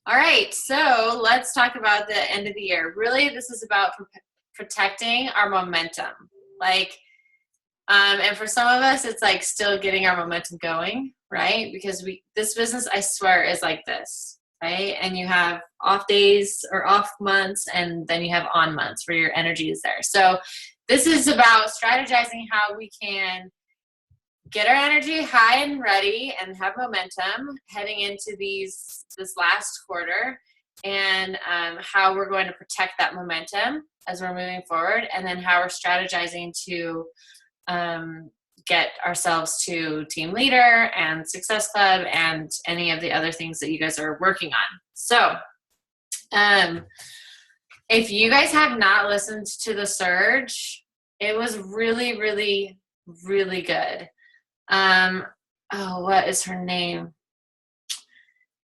All right, so let's talk about the end of the year. Really, this is about protecting our momentum. Like, and for some of us, it's like still getting our momentum going, right? Because this business, I swear, is like this, right? And you have off days or off months, and then you have on months where your energy is there. So this is about strategizing how we can get our energy high and ready and have momentum heading into this last quarter, and how we're going to protect that momentum as we're moving forward, and then how we're strategizing to get ourselves to team leader and success club and any of the other things that you guys are working on. So if you guys have not listened to the surge, it was really, really, really good. What is her name?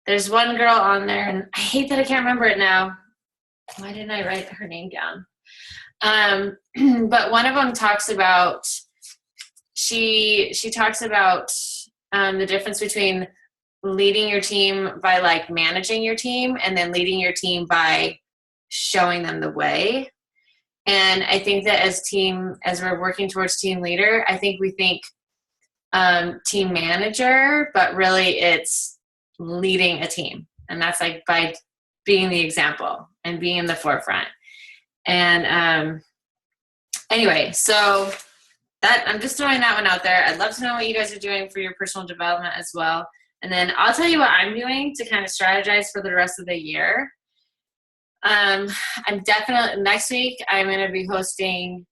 There's one girl on there, and I hate that I can't remember it now. Why didn't I write her name down? But one of them talks about, she talks about the difference between leading your team by like managing your team, and then leading your team by showing them the way. And I think that as we're working towards team leader, I think we think team manager, but really it's leading a team. And that's like by being the example and being in the forefront. And anyway, so that I'm just throwing that one out there. I'd love to know what you guys are doing for your personal development as well. And then I'll tell you what I'm doing to kind of strategize for the rest of the year. I'm definitely, next week, I'm going to be hosting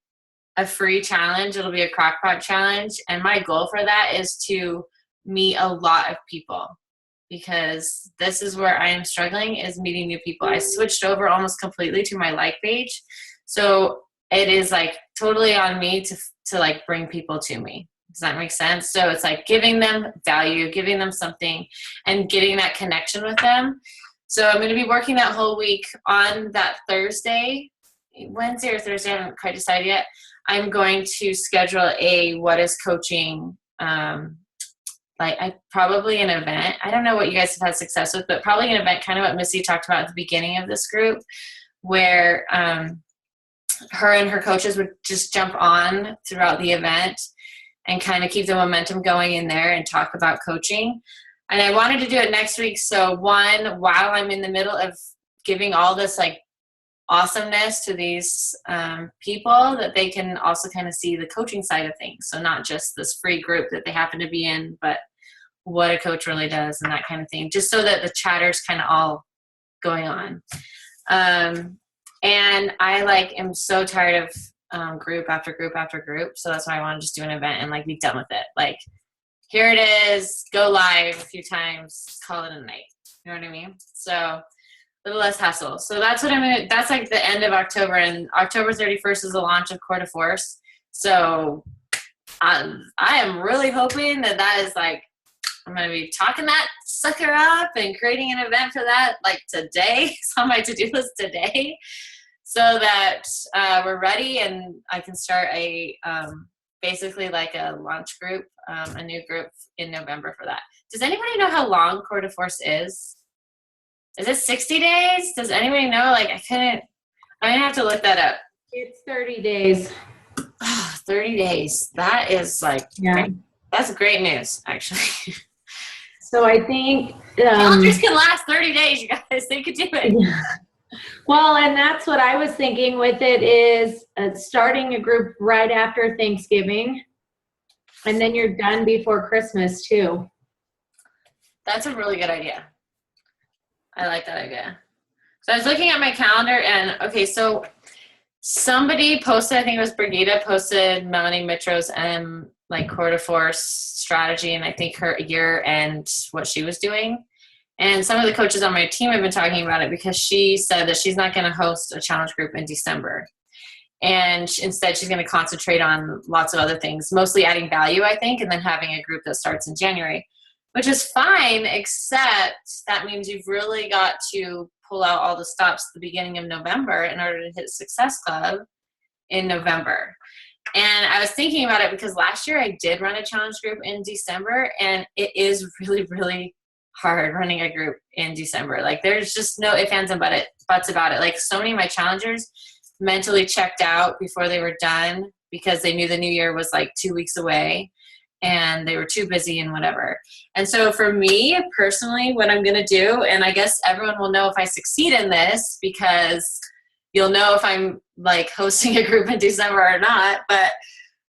a free challenge. It'll be a crockpot challenge. And my goal for that is to meet a lot of people, because this is where I am struggling, is meeting new people. I switched over almost completely to my like page. So it is like totally on me to like bring people to me. Does that make sense? So it's like giving them value, giving them something, and getting that connection with them. So I'm going to be working that whole week. On that Thursday, Wednesday or Thursday, I haven't quite decided yet, I'm going to schedule a what is coaching, probably an event. I don't know what you guys have had success with, but probably an event, kind of what Missy talked about at the beginning of this group, where her and her coaches would just jump on throughout the event and kind of keep the momentum going in there and talk about coaching. And I wanted to do it next week. So one, while I'm in the middle of giving all this like awesomeness to these people, that they can also kind of see the coaching side of things. So not just this free group that they happen to be in, but what a coach really does and that kind of thing, just so that the chatter's kind of all going on. And I am so tired of group after group after group. So that's why I want to just do an event and be done with it. Like, here it is, go live a few times, call it a night. You know what I mean? So a little less hassle. So that's what that's like the end of October, and October 31st is the launch of Core de Force. So I am really hoping that is I'm going to be talking that sucker up and creating an event for that today. It's on my to-do list today, so that we're ready and I can start basically a launch group, a new group in November for that. Does anybody know how long Core de Force is? Is it 60 days? Does anybody know? I'm going to have to look that up. It's 30 days. 30 days. That is yeah. That's great news, actually. So I think calendars can last 30 days, you guys. They could do it. Yeah. Well, and that's what I was thinking with it, is starting a group right after Thanksgiving, and then you're done before Christmas too. That's a really good idea. I like that idea. So I was looking at my calendar, and okay, so somebody posted, I think it was Brigida, posted Melanie Mitro's Core de Force strategy, and I think her year and what she was doing. And some of the coaches on my team have been talking about it, because she said that she's not going to host a challenge group in December. And instead, she's going to concentrate on lots of other things, mostly adding value, I think, and then having a group that starts in January, which is fine, except that means you've really got to pull out all the stops at the beginning of November in order to hit Success Club in November. And I was thinking about it because last year I did run a challenge group in December, and it is really, really hard running a group in December. Like there's just no ifs, ands, and buts about it. Like so many of my challengers mentally checked out before they were done because they knew the new year was like 2 weeks away and they were too busy and whatever. And so for me personally, what I'm going to do, and I guess everyone will know if I succeed in this because you'll know if I'm like hosting a group in December or not. But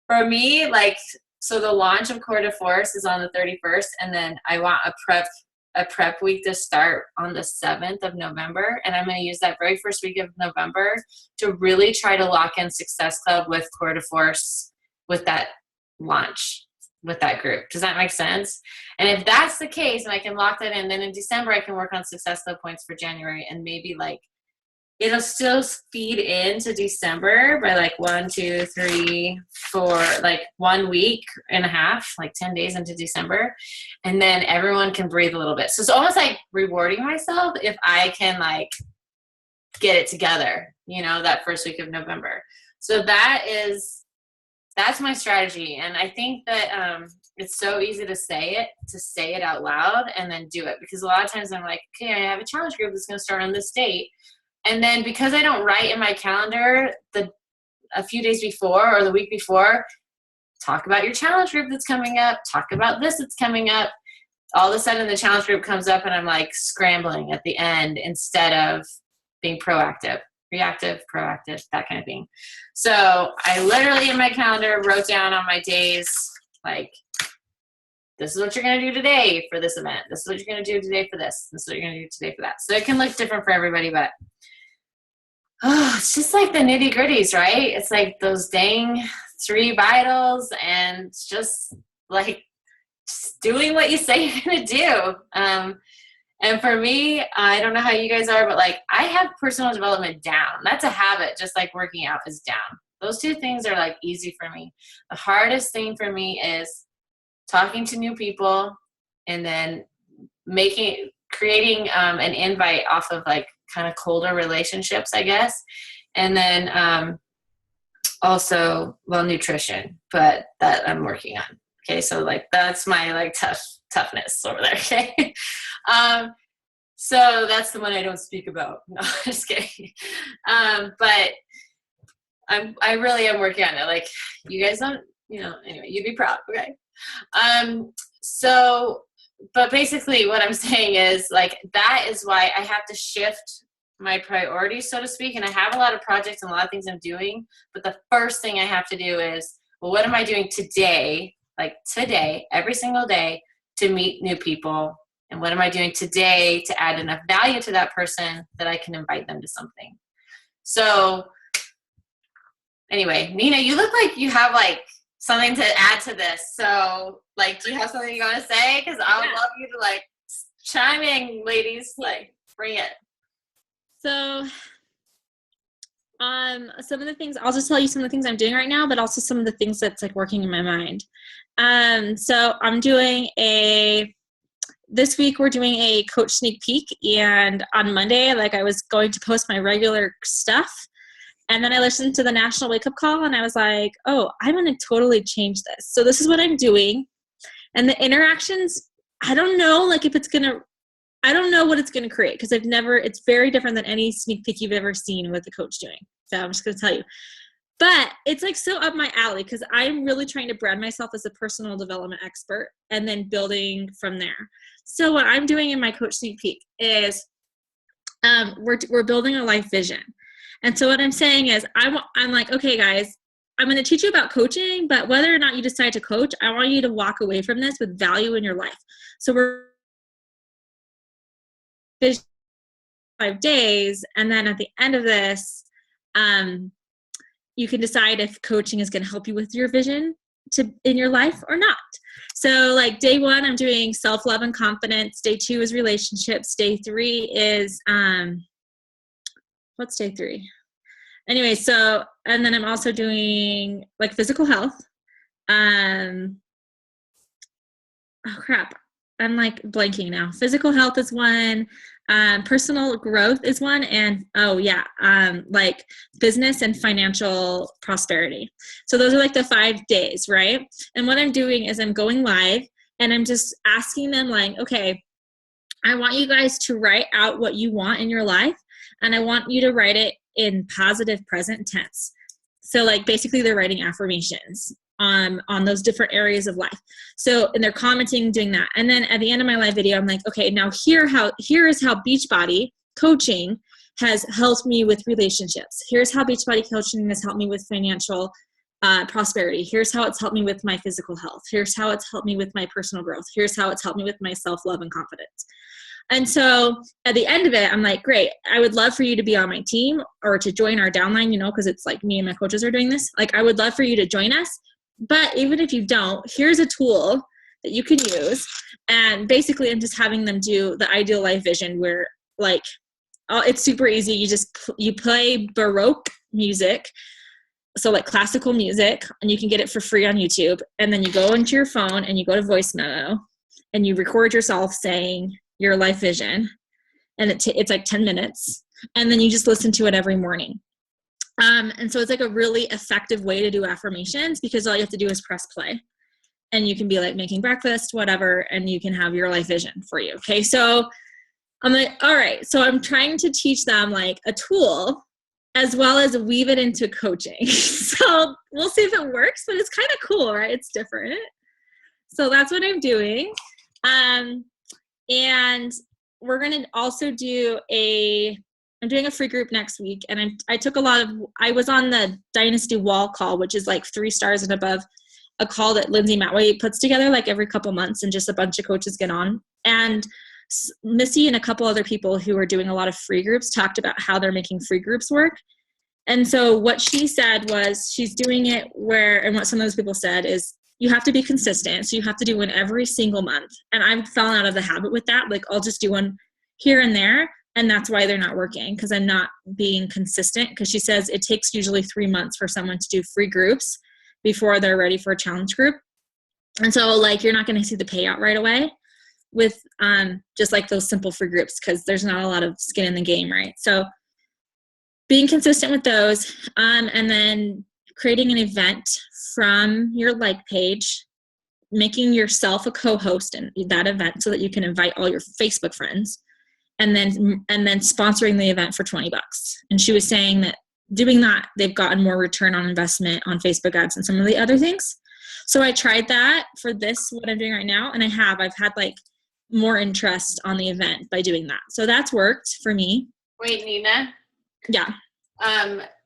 for me, like, so the launch of Core de Force is on the 31st, and then I want a prep week to start on the 7th of November. And I'm going to use that very first week of November to really try to lock in Success Club with Core de Force with that launch, with that group. Does that make sense? And if that's the case, and I can lock that in, then in December, I can work on Success Club points for January, and maybe like, it'll still feed into December by like 1, 2, 3, 4, like 1 week and a half, like 10 days into December. And then everyone can breathe a little bit. So it's almost like rewarding myself if I can like get it together, you know, that first week of November. So that's my strategy. And I think that it's so easy to say it out loud and then do it. Because a lot of times I'm like, okay, I have a challenge group that's going to start on this date. And then because I don't write in my calendar a few days before or the week before, talk about your challenge group that's coming up, talk about this that's coming up, all of a sudden the challenge group comes up and I'm like scrambling at the end instead of being proactive, reactive, proactive, that kind of thing. So I literally in my calendar wrote down on my days, like, this is what you're going to do today for this event. This is what you're going to do today for this. This is what you're going to do today for that. So it can look different for everybody, but it's just like the nitty gritties, right? It's like those dang 3 vitals and it's just like just doing what you say you're going to do. And for me, I don't know how you guys are, but like I have personal development down. That's a habit, just like working out is down. Those 2 things are like easy for me. The hardest thing for me is talking to new people and then creating an invite off of like kind of colder relationships, I guess. And then also, well, nutrition, but that I'm working on. Okay. So like, that's my like toughness over there. Okay. So that's the one I don't speak about. No, just kidding. But I really am working on it. Like you guys don't, you know, anyway, you'd be proud. Okay. But basically what I'm saying is like, that is why I have to shift my priorities, so to speak. And I have a lot of projects and a lot of things I'm doing, but the first thing I have to do is, well, what am I doing today? Like today, every single day to meet new people. And what am I doing today to add enough value to that person that I can invite them to something? So anyway, Nina, you look like you have like something to add to this. So like, do you have something you want to say? Because I would love you to like chime in, ladies, like bring it. So some of the things, I'll just tell you some of the things I'm doing right now, but also some of the things that's like working in my mind. So I'm doing this week we're doing a coach sneak peek, and on Monday, like I was going to post my regular stuff. And then I listened to the National Wake Up Call and I was like, oh, I'm going to totally change this. So this is what I'm doing. And the interactions, I don't know, like if it's going to, I don't know what it's going to create because it's very different than any sneak peek you've ever seen with the coach doing. So I'm just going to tell you. But it's like so up my alley because I'm really trying to brand myself as a personal development expert and then building from there. So what I'm doing in my coach sneak peek is we're building a life vision. And so what I'm saying is I'm like, okay, guys, I'm going to teach you about coaching, but whether or not you decide to coach, I want you to walk away from this with value in your life. So we're 5 days. And then at the end of this, you can decide if coaching is going to help you with your vision in your life or not. So like day 1, I'm doing self-love and confidence. Day 2 is relationships. Day 3 is, what's day 3? Anyway, so, and then I'm also doing like physical health. Oh crap. I'm like blanking now. Physical health is one, personal growth is one, and like business and financial prosperity. So those are like the 5 days, right? And what I'm doing is I'm going live and I'm just asking them like, okay, I want you guys to write out what you want in your life, and I want you to write it in positive present tense. So like basically they're writing affirmations on those different areas of life. So, and they're commenting, doing that. And then at the end of my live video, I'm like, okay, now here is how Beachbody coaching has helped me with relationships. Here's how Beachbody coaching has helped me with financial prosperity. Here's how it's helped me with my physical health. Here's how it's helped me with my personal growth. Here's how it's helped me with my self-love and confidence. And so at the end of it, I'm like, great, I would love for you to be on my team or to join our downline, you know, because it's like me and my coaches are doing this. Like, I would love for you to join us. But even if you don't, here's a tool that you can use. And basically, I'm just having them do the ideal life vision where, like, it's super easy. You play Baroque music. So like classical music, and you can get it for free on YouTube. And then you go into your phone and you go to voice memo and you record yourself saying your life vision. And it's like 10 minutes. And then you just listen to it every morning. And so it's like a really effective way to do affirmations, because all you have to do is press play. And you can be like making breakfast, whatever, and you can have your life vision for you. Okay. So I'm like, all right. So I'm trying to teach them like a tool as well as weave it into coaching. So we'll see if it works, but it's kind of cool, right? It's different. So that's what I'm doing. And we're going to also I'm doing a free group next week. And I was on the Dynasty Wall call, which is like 3 stars and above, a call that Lindsay Matway puts together like every couple months, and just a bunch of coaches get on. And Missy and a couple other people who are doing a lot of free groups talked about how they're making free groups work. And so what she said was she's doing it and what some of those people said is you have to be consistent. So you have to do one every single month. And I've fallen out of the habit with that. Like, I'll just do one here and there. And that's why they're not working, because I'm not being consistent. Because she says it takes usually 3 months for someone to do free groups before they're ready for a challenge group. And so like, you're not going to see the payout right away with just like those simple free groups, because there's not a lot of skin in the game, right? So being consistent with those, and then creating an event from your like page, making yourself a co-host in that event so that you can invite all your Facebook friends, and then sponsoring the event for $20. And she was saying that doing that, they've gotten more return on investment on Facebook ads and some of the other things. So I tried that for what I'm doing right now. And I've had like more interest on the event by doing that. So that's worked for me. Wait, Nina? Yeah.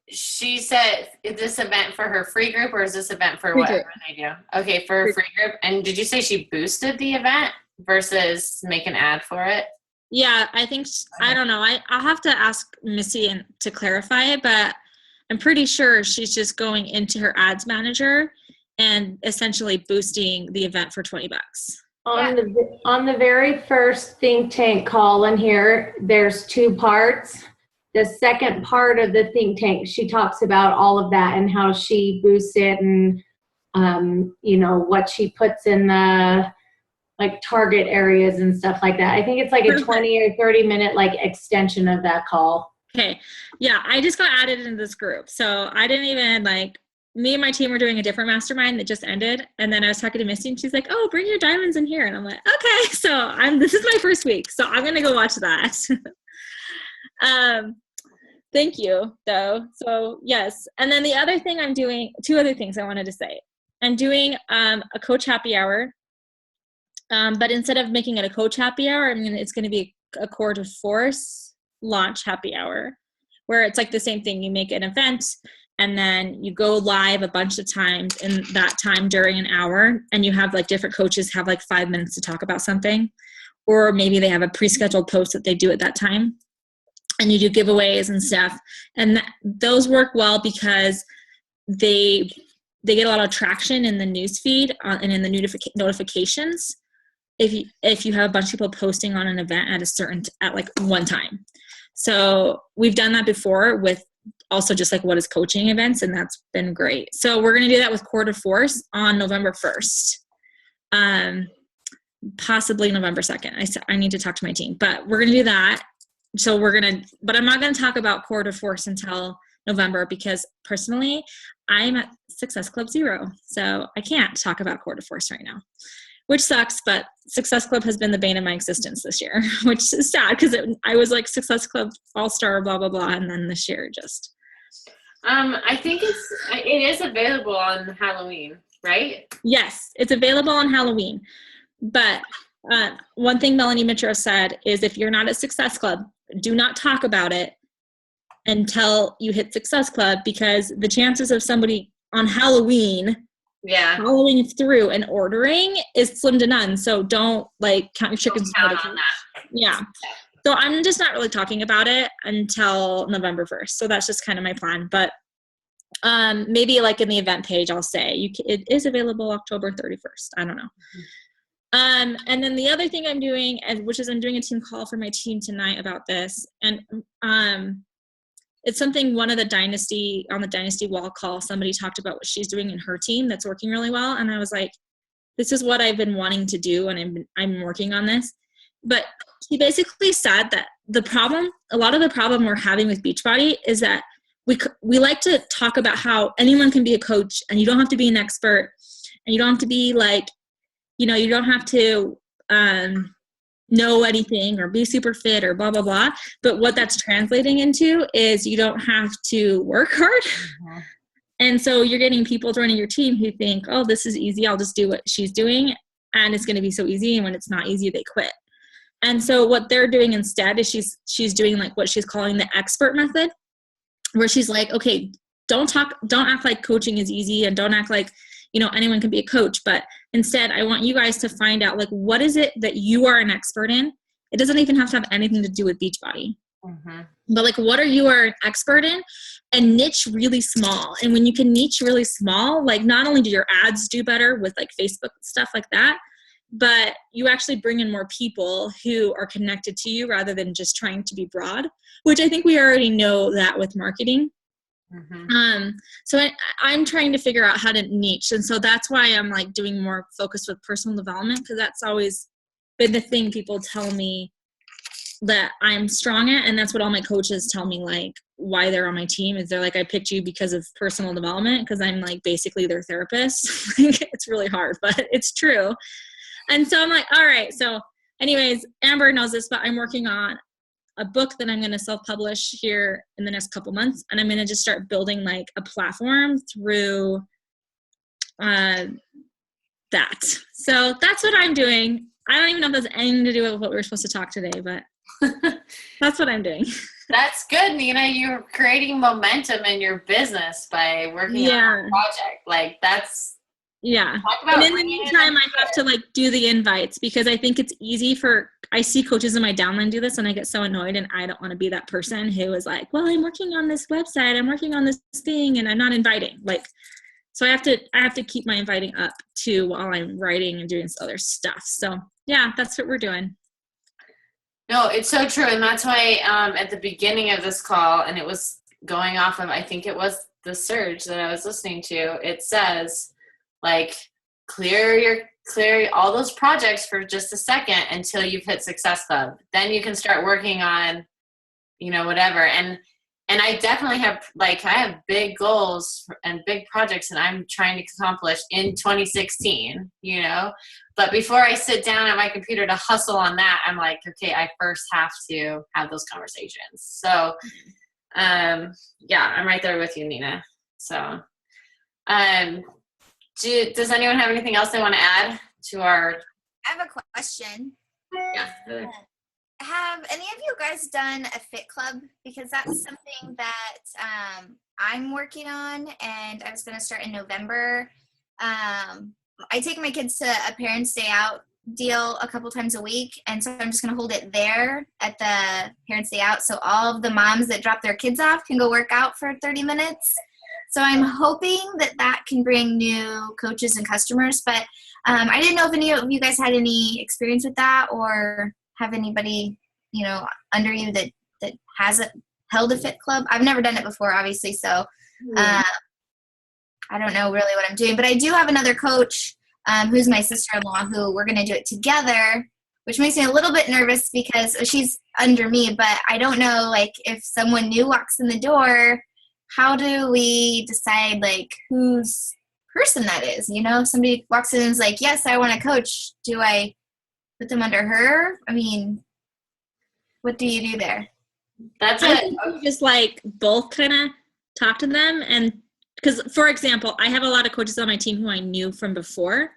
She said, is this event for her free group, or is this event for Free whatever group. they do? Okay, for a free group. And did you say she boosted the event versus make an ad for it? Yeah, I think, I don't know. I'll have to ask Missy to clarify it, but I'm pretty sure she's just going into her ads manager and essentially boosting the event for $20. On the very first think tank call in here, there's 2 parts. The second part of the think tank, she talks about all of that and how she boosts it, and what she puts in the like target areas and stuff like that. I think it's like a 20 or 30 minute like extension of that call. Okay. Yeah, I just got added into this group. So I didn't even me and my team were doing a different mastermind that just ended. And then I was talking to Misty and she's like, oh, bring your diamonds in here. And I'm like, okay. So this is my first week. So I'm going to go watch that. Thank you though. So yes. And then the other thing I'm doing, 2 other things I wanted to say. I'm doing a coach happy hour. But instead of making it a coach happy hour, it's going to be a Core to Force launch happy hour, where it's like the same thing. You make an event and then you go live a bunch of times in that time during an hour, and you have like different coaches have like 5 minutes to talk about something, or maybe they have a pre-scheduled post that they do at that time, and you do giveaways and stuff. And those work well because they get a lot of traction in the news feed and in the notifications if you have a bunch of people posting on an event at like one time. So we've done that before with also just like what is coaching events, and that's been great. So we're going to do that with Core to Force on November 1st, possibly November 2nd. I need to talk to my team, but we're going to do that. So but I'm not going to talk about Core to Force until November, because personally I'm at Success Club 0. So I can't talk about Core to Force right now. which sucks, but Success Club has been the bane of my existence this year, which is sad because I was like Success Club all-star, blah, blah, blah. And then this year just. I think it is available on Halloween, right? Yes, it's available on Halloween. But one thing Melanie Mitchell said is if you're not at Success Club, do not talk about it until you hit Success Club, because the chances of somebody on Halloween following through and ordering is slim to none. So don't like count your chickens. Count on that. Yeah. So I'm just not really talking about it until November 1st. So that's just kind of my plan. But maybe like in the event page, I'll say it is available October 31st. I don't know. And then the other thing I'm doing, which is I'm doing a team call for my team tonight about this. And it's something on the Dynasty Wall call, somebody talked about what she's doing in her team that's working really well. And I was like, this is what I've been wanting to do, and I'm working on this. But he basically said that a lot of the problem we're having with Beachbody is that we like to talk about how anyone can be a coach, and you don't have to be an expert, and you don't have to be like, you don't have to know anything or be super fit or blah, blah, blah. But what that's translating into is you don't have to work hard. Mm-hmm. And so you're getting people joining your team who think, oh, this is easy. I'll just do what she's doing. And it's going to be so easy. And when it's not easy, they quit. And so what they're doing instead is she's doing like what she's calling the expert method, where she's like, okay, don't act like coaching is easy, and don't act like, anyone can be a coach. But instead, I want you guys to find out, like, what is it that you are an expert in? It doesn't even have to have anything to do with Beachbody. Mm-hmm. But like, what are you an expert in? And niche really small. And when you can niche really small, like not only do your ads do better with like Facebook stuff like that, but you actually bring in more people who are connected to you rather than just trying to be broad, which I think we already know that with marketing. Mm-hmm. So I'm trying to figure out how to niche. And so that's why I'm like doing more focus with personal development, because that's always been the thing people tell me that I'm strong at. And that's what all my coaches tell me, like why they're on my team is they're like, I picked you because of personal development, because I'm like basically their therapist. It's really hard, but it's true. And so I'm like, all right. So anyways, Amber knows this, but I'm working on a book that I'm going to self-publish here in the next couple months. And I'm going to just start building like a platform through that. So that's what I'm doing. I don't even know if that's anything to do with what we were supposed to talk today, but that's what I'm doing. That's good, Nina. You're creating momentum in your business by working on a project. Like that's, and in the meantime, I have to like do the invites, because I think it's easy I see coaches in my downline do this and I get so annoyed, and I don't want to be that person who is like, well, I'm working on this website, I'm working on this thing, and I'm not inviting. Like, so I have to keep my inviting up too while I'm writing and doing other stuff. So yeah, that's what we're doing. No, it's so true. And that's why at the beginning of this call, and it was going off of, I think it was the surge that I was listening to, it says, like, clear all those projects for just a second until you've hit Success Club. Then you can start working on, whatever. And I definitely have, I have big goals and big projects that I'm trying to accomplish in 2016, But before I sit down at my computer to hustle on that, I'm like, okay, I first have to have those conversations. So, I'm right there with you, Nina. So, does anyone have anything else they want to add to our? I have a question. Yeah. Have any of you guys done a fit club? Because that's something that I'm working on, and I was going to start in November. I take my kids to a Parents' Day Out deal a couple times a week, and so I'm just going to hold it there at the Parents' Day Out, so all of the moms that drop their kids off can go work out for 30 minutes. So I'm hoping that can bring new coaches and customers, but I didn't know if any of you guys had any experience with that, or have anybody, under you that has held a fit club. I've never done it before, obviously, so I don't know really what I'm doing. But I do have another coach who's my sister-in-law, who we're going to do it together, which makes me a little bit nervous because she's under me, but I don't know, if someone new walks in the door, how do we decide, whose person that is. You know, if somebody walks in and is like, yes, I want to coach. Do I put them under her? I mean, what do you do there? That's I it. think you just like both kind of talk to them. And because, for example, I have a lot of coaches on my team who I knew from before,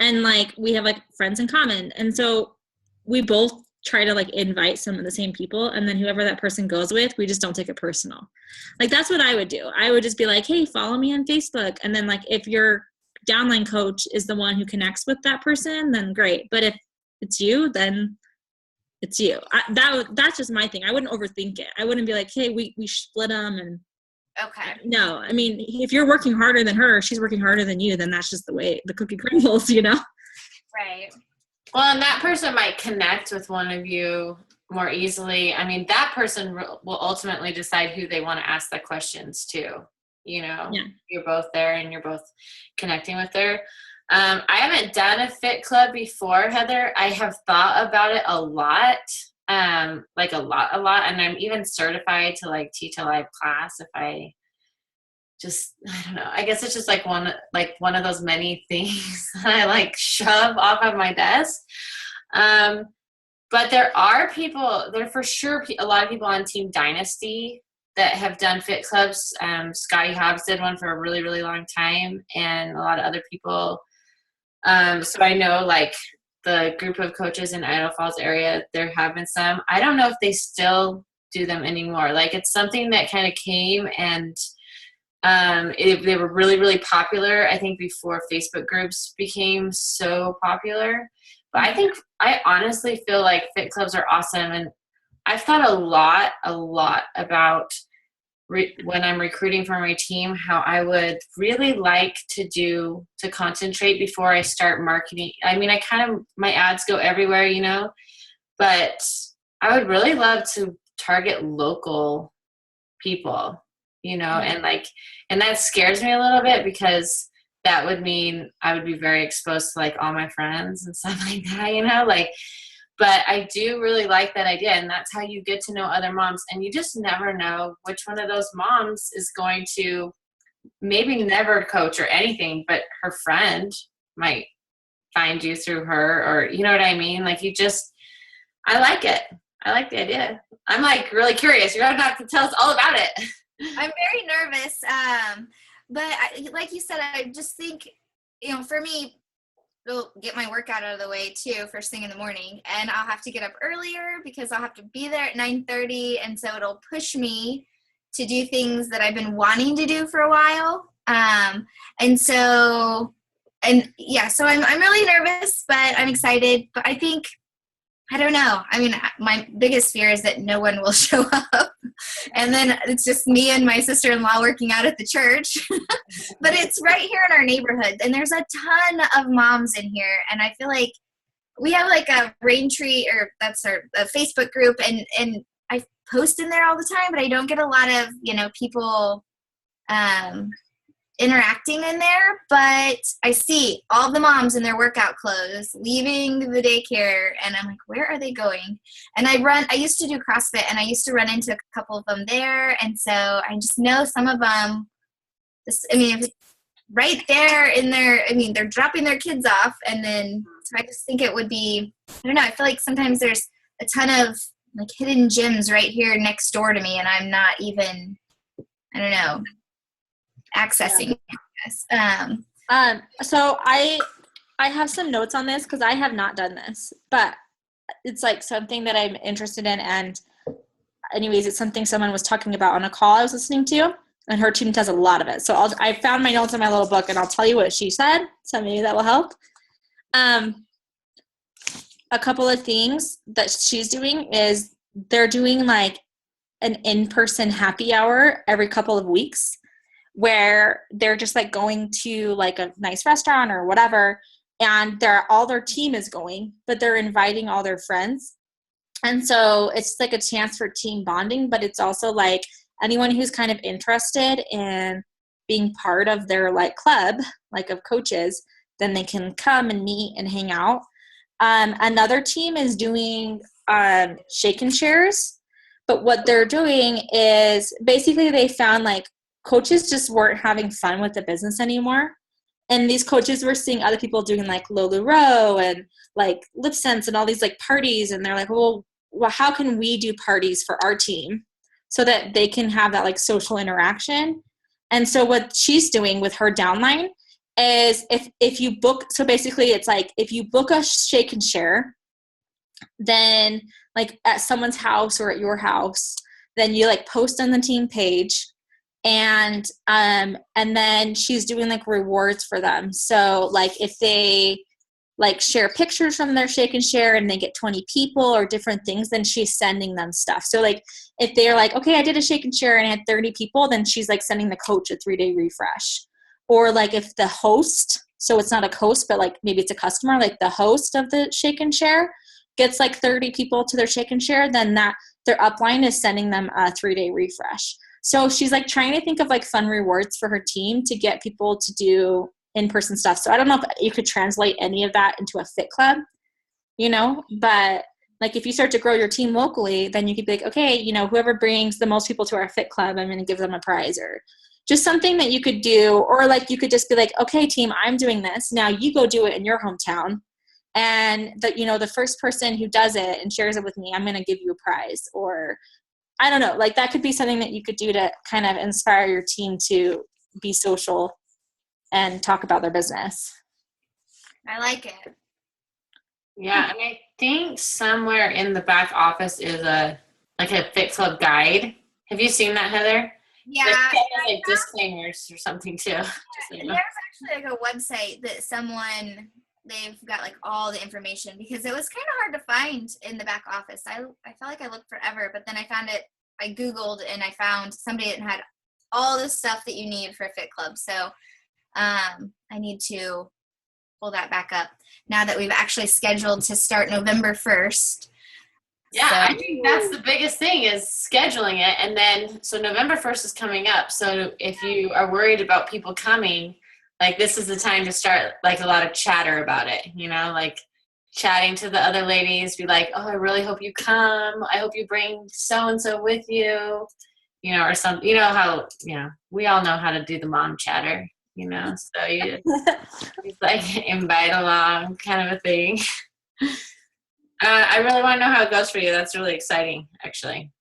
and like we have like friends in common. And so we both try to like invite some of the same people, and then whoever that person goes with, we just don't take it personal. Like that's what I would do. I would just be like, hey, follow me on Facebook. And then like if your downline coach is the one who connects with that person, then great. But if it's you, then it's you. That's just my thing. I wouldn't overthink it. I wouldn't be like, hey, we split them. And Okay. no, I mean, if you're working harder than her, she's working harder than you, then that's just the way the cookie crumbles, you know? Right. Well, and that person might connect with one of you more easily. I mean, that person will ultimately decide who they want to ask the questions to. You know, Yeah. You're both there and you're both connecting with her. I haven't done a fit club before, Heather. I have thought about it a lot, like a lot. And I'm even certified to like teach a live class if I don't know. I guess it's just like one of those many things that I like shove off of my desk. But there are for sure a lot of people on Team Dynasty that have done fit clubs. Scotty Hobbs did one for a really, really long time, and a lot of other people. So I know like the group of coaches in Idaho Falls area, there have been some. I don't know if they still do them anymore. Like it's something that kind of came and they were really, really popular, I think, before Facebook groups became so popular. But I honestly feel like fit clubs are awesome. And I've thought a lot about when I'm recruiting for my team, how I would really like to concentrate before I start marketing. I mean, my ads go everywhere, you know, but I would really love to target local people, you know, and that scares me a little bit because that would mean I would be very exposed to like all my friends and stuff like that, you know, like, but I do really like that idea. And that's how you get to know other moms. And you just never know which one of those moms is going to maybe never coach or anything, but her friend might find you through her, or, you know what I mean? Like I like it. I like the idea. I'm like really curious. You're going to have to tell us all about it. I'm very nervous. But like you said, I just think, you know, for me, it'll get my workout out of the way too, first thing in the morning. And I'll have to get up earlier because I'll have to be there at 9:30. And so it'll push me to do things that I've been wanting to do for a while. So I'm really nervous, but I'm excited. But I don't know. I mean, my biggest fear is that no one will show up. And then it's just me and my sister-in-law working out at the church. But it's right here in our neighborhood. And there's a ton of moms in here. And I feel like we have like a Raintree, or that's a Facebook group. And I post in there all the time, but I don't get a lot of, you know, people interacting in there, but I see all the moms in their workout clothes leaving the daycare, and I'm like, where are they going? And I used to do CrossFit, and I used to run into a couple of them there, and so I just know some of them, right there in their, they're dropping their kids off, and then, so I just think it would be, I don't know, I feel like sometimes there's a ton of like hidden gems right here next door to me, and I'm not even, I don't know, accessing this. So I have some notes on this because I have not done this, but it's like something that I'm interested in. And anyways, it's something someone was talking about on a call I was listening to, and her team does a lot of it. So I found my notes in my little book, and I'll tell you what she said. So maybe that will help. A couple of things that she's doing is they're doing like an in-person happy hour every couple of weeks, where they're just like going to like a nice restaurant or whatever, and all their team is going, but they're inviting all their friends. And so it's like a chance for team bonding, but it's also like anyone who's kind of interested in being part of their like club, like of coaches, then they can come and meet and hang out. Another team is doing shake and shares, but what they're doing is basically they found like coaches just weren't having fun with the business anymore. And these coaches were seeing other people doing like LuLaRoe and like Lip Sense and all these like parties. And they're like, well, how can we do parties for our team so that they can have that like social interaction? And so what she's doing with her downline is if you book, so basically it's like if you book a shake and share, then like at someone's house or at your house, then you like post on the team page, and then she's doing like rewards for them. So like if they like share pictures from their shake and share and they get 20 people or different things, then she's sending them stuff. So like if they're like, okay, I did a shake and share and I had 30 people, then she's like sending the coach a 3-day refresh. Or like if the host, so it's not a host, but like maybe it's a customer, like the host of the shake and share gets like 30 people to their shake and share, then that their upline is sending them a 3-day refresh. So she's like trying to think of like fun rewards for her team to get people to do in-person stuff. So I don't know if you could translate any of that into a fit club, you know, but like if you start to grow your team locally, then you could be like, okay, you know, whoever brings the most people to our fit club, I'm going to give them a prize, or just something that you could do. Or like you could just be like, okay, team, I'm doing this. Now you go do it in your hometown. And that, you know, the first person who does it and shares it with me, I'm going to give you a prize. Or I don't know, like that could be something that you could do to kind of inspire your team to be social and talk about their business. I like it. Yeah, and I think somewhere in the back office is a Fit Club guide. Have you seen that, Heather? Yeah. It has like disclaimers or something too. Just so you know. There's actually like a website that they've got like all the information, because it was kind of hard to find in the back office. I felt like I looked forever, but then I found it. I Googled and I found somebody that had all the stuff that you need for a Fit Club. So I need to pull that back up now that we've actually scheduled to start November 1st. Yeah, So, I think that's the biggest thing is scheduling it. And then, so November 1st is coming up. So if you are worried about people coming, like this is the time to start like a lot of chatter about it, you know, like chatting to the other ladies, be like, oh, I really hope you come. I hope you bring so-and-so with you, you know, or something, you know how, you know, we all know how to do the mom chatter, you know, so you just like invite along kind of a thing. I really want to know how it goes for you. That's really exciting, actually.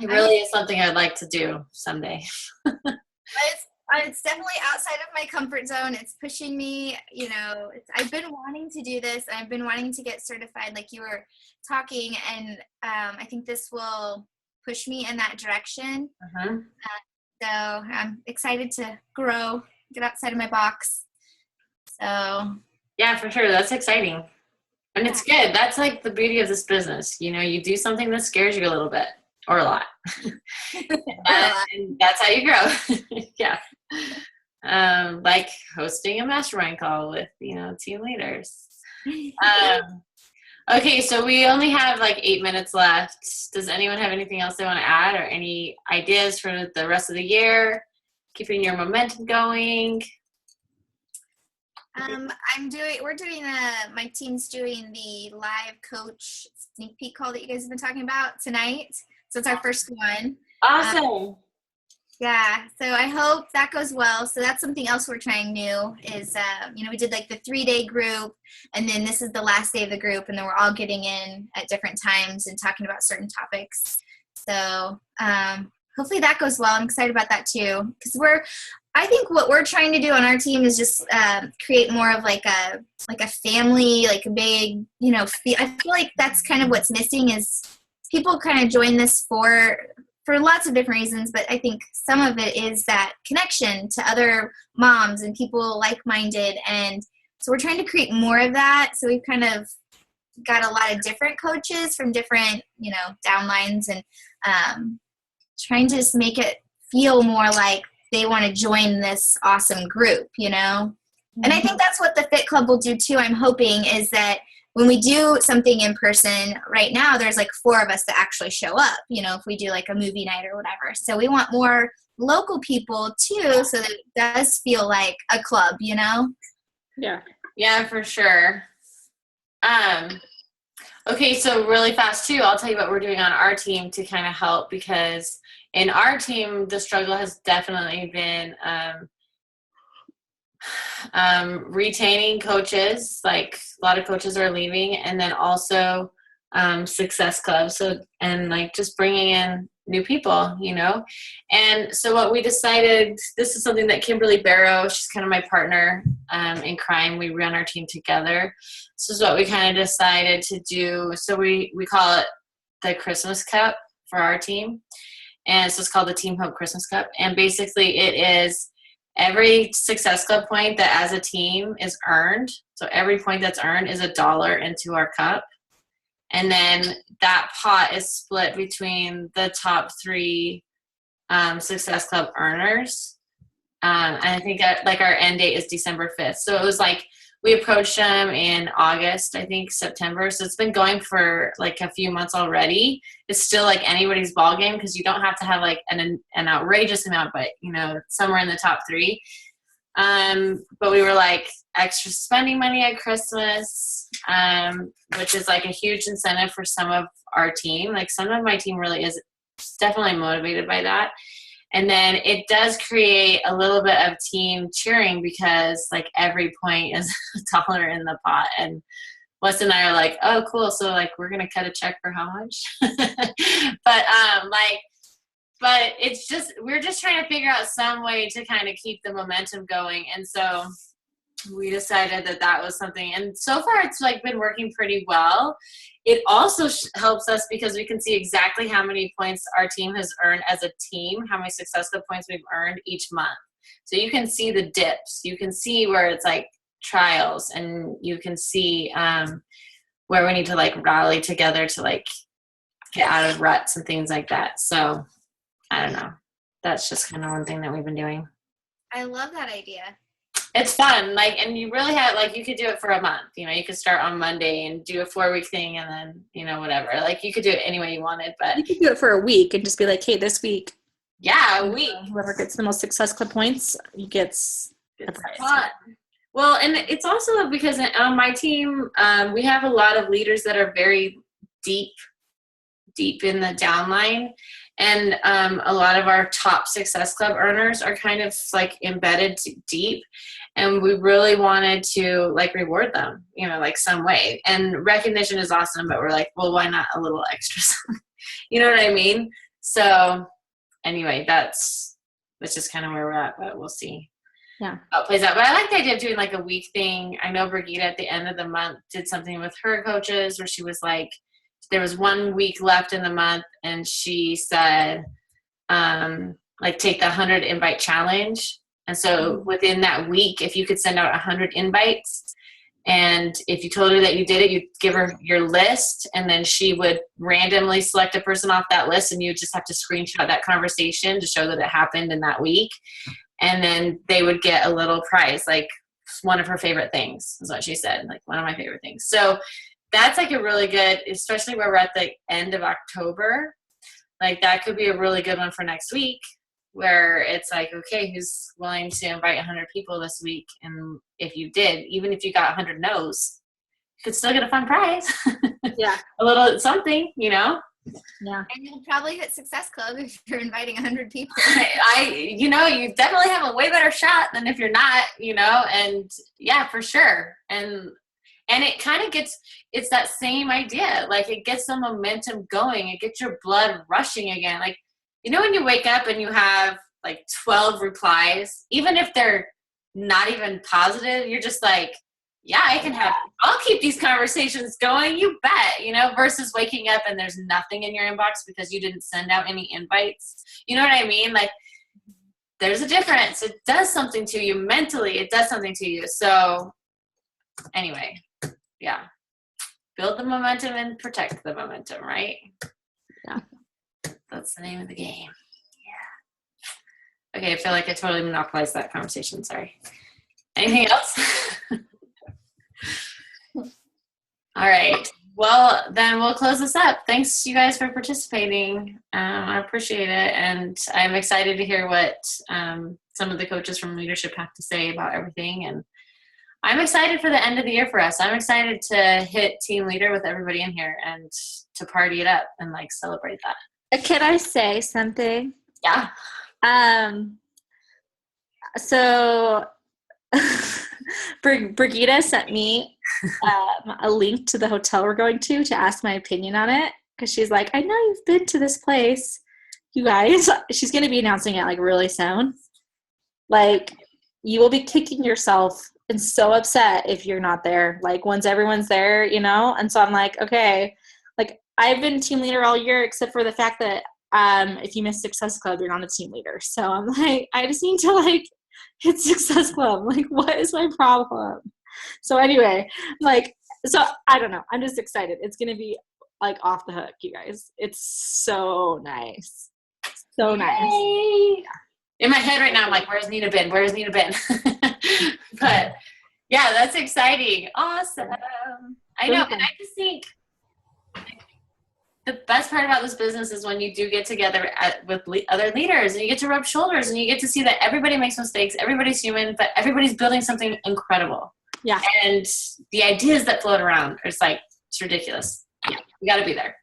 It really is something I'd like to do someday. It's definitely outside of my comfort zone. It's pushing me, you know, I've been wanting to do this. I've been wanting to get certified like you were talking, and I think this will push me in that direction. Uh-huh. So I'm excited to grow, get outside of my box. So yeah, for sure. That's exciting. And it's good. That's like the beauty of this business. You know, you do something that scares you a little bit or a lot. and that's how you grow. Yeah. Like hosting a mastermind call with, you know, team leaders. Okay, so we only have like 8 minutes left. Does anyone have anything else they want to add, or any ideas for the rest of the year? Keeping your momentum going? My team's doing the live coach sneak peek call that you guys have been talking about tonight. So it's our first one. Awesome. Yeah, so I hope that goes well. So that's something else we're trying new is, you know, we did like the 3-day group, and then this is the last day of the group, and then we're all getting in at different times and talking about certain topics. So hopefully that goes well. I'm excited about that too, because I think what we're trying to do on our team is just create more of like a family, like a big, you know, I feel like that's kind of what's missing is people kind of join this for lots of different reasons, but I think some of it is that connection to other moms and people like-minded, and so we're trying to create more of that. So we've kind of got a lot of different coaches from different, you know, downlines, and trying to just make it feel more like they want to join this awesome group, you know? And I think that's what the Fit Club will do too, I'm hoping, is that when we do something in person, right now there's like 4 of us that actually show up, you know, if we do like a movie night or whatever. So we want more local people too, so that it does feel like a club, you know? Yeah. Yeah, for sure. Okay, so really fast too, I'll tell you what we're doing on our team to kind of help, because in our team, the struggle has definitely been retaining coaches, like a lot of coaches are leaving, and then also Success Club. So, and like just bringing in new people, you know? And so what we decided, this is something that Kimberly Barrow, she's kind of my partner in crime. We run our team together. This is what we kind of decided to do. So we call it the Christmas Cup for our team. And so it's called the Team Hope Christmas Cup. And basically it is every Success Club point that as a team is earned. So every point that's earned is $1 into our cup. And then that pot is split between the top 3 Success Club earners. And I think like our end date is December 5th. So it was like we approached them in August, I think September. So it's been going for like a few months already. It's still like anybody's ball game because you don't have to have like an outrageous amount, but you know, somewhere in the top 3. But we were like extra spending money at Christmas, which is like a huge incentive for some of our team. Like some of my team really is definitely motivated by that. And then it does create a little bit of team cheering because like every point is $1 in the pot. And Wes and I are like, oh, cool. So like, we're going to cut a check for how much? But it's just, we're just trying to figure out some way to kind of keep the momentum going. And so we decided that was something. And so far it's like been working pretty well. It also helps us because we can see exactly how many points our team has earned as a team, how many Success Club points we've earned each month. So you can see the dips. You can see where it's like trials, and you can see where we need to like rally together to like get out of ruts and things like that. So I don't know. That's just kind of one thing that we've been doing. I love that idea. It's fun. Like, and you really have, like, you could do it for a month. You know, you could start on Monday and do a 4-week thing and then, you know, whatever. Like, you could do it any way you wanted, but. You could do it for a week and just be like, hey, this week. Yeah, a week. Whoever gets the most Success Club points gets a prize. Fun. Well, and it's also because on my team, we have a lot of leaders that are very deep in the downline. And a lot of our top Success Club earners are kind of like embedded deep. And we really wanted to like reward them, you know, like some way. And recognition is awesome, but we're like, well, why not a little extra? You know what I mean? So anyway, that's just kind of where we're at, but we'll see. Yeah. How it plays out. But I like the idea of doing like a week thing. I know Brigitte at the end of the month did something with her coaches where she was like, there was 1 week left in the month and she said, like take the 100 invite challenge. And so within that week, if you could send out 100 invites, and if you told her that you did it, you'd give her your list, and then she would randomly select a person off that list, and you just have to screenshot that conversation to show that it happened in that week. And then they would get a little prize, like one of her favorite things is what she said, like one of my favorite things. So that's like a really good, especially where we're at the end of October, like that could be a really good one for next week, where it's like, okay, who's willing to invite 100 people this week? And if you did, even if you got 100 no's, you could still get a fun prize. Yeah. A little something, you know? Yeah. And you'll probably hit Success Club if you're inviting 100 people. You know, you definitely have a way better shot than if you're not, you know? And yeah, for sure. And it kind of it's that same idea. Like it gets the momentum going. It gets your blood rushing again. Like, you know, when you wake up and you have like 12 replies, even if they're not even positive, you're just like, yeah, I'll keep these conversations going. You bet, you know, versus waking up and there's nothing in your inbox because you didn't send out any invites. You know what I mean? Like there's a difference. It does something to you mentally. It does something to you. So anyway, yeah. Build the momentum and protect the momentum, right? Yeah. That's the name of the game. Yeah. Okay, I feel like I totally monopolized that conversation. Sorry. Anything else? All right. Well, then we'll close this up. Thanks, you guys, for participating. I appreciate it. And I'm excited to hear what some of the coaches from leadership have to say about everything. And I'm excited for the end of the year for us. I'm excited to hit team leader with everybody in here and to party it up and like celebrate that. Can I say something? Yeah. So Brigida sent me a link to the hotel we're going to ask my opinion on it, because she's like, I know you've been to this place, you guys. She's going to be announcing it like really soon. Like, you will be kicking yourself and so upset if you're not there, like once everyone's there, you know? And so I'm like, okay, like I've been team leader all year except for the fact that if you miss Success Club, you're not a team leader. So I'm like, I just need to like hit Success Club. Like, what is my problem? So anyway, like, so I don't know. I'm just excited. It's going to be like off the hook, you guys. It's so nice. So nice. Yay. In my head right now, I'm like, where's Nina been? Where's Nina been? But yeah, that's exciting. Awesome. I know. And I just think the best part about this business is when you do get together with other leaders and you get to rub shoulders and you get to see that everybody makes mistakes, everybody's human, but everybody's building something incredible. Yeah. And the ideas that float around, it's like, it's ridiculous. Yeah, you got to be there.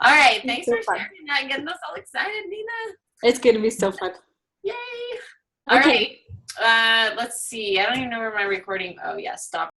All right. Thanks for sharing that and getting us all excited, Nina. It's going to be so fun. Yay. All right. Let's see. I don't even know where my recording. Oh, yeah. Stop.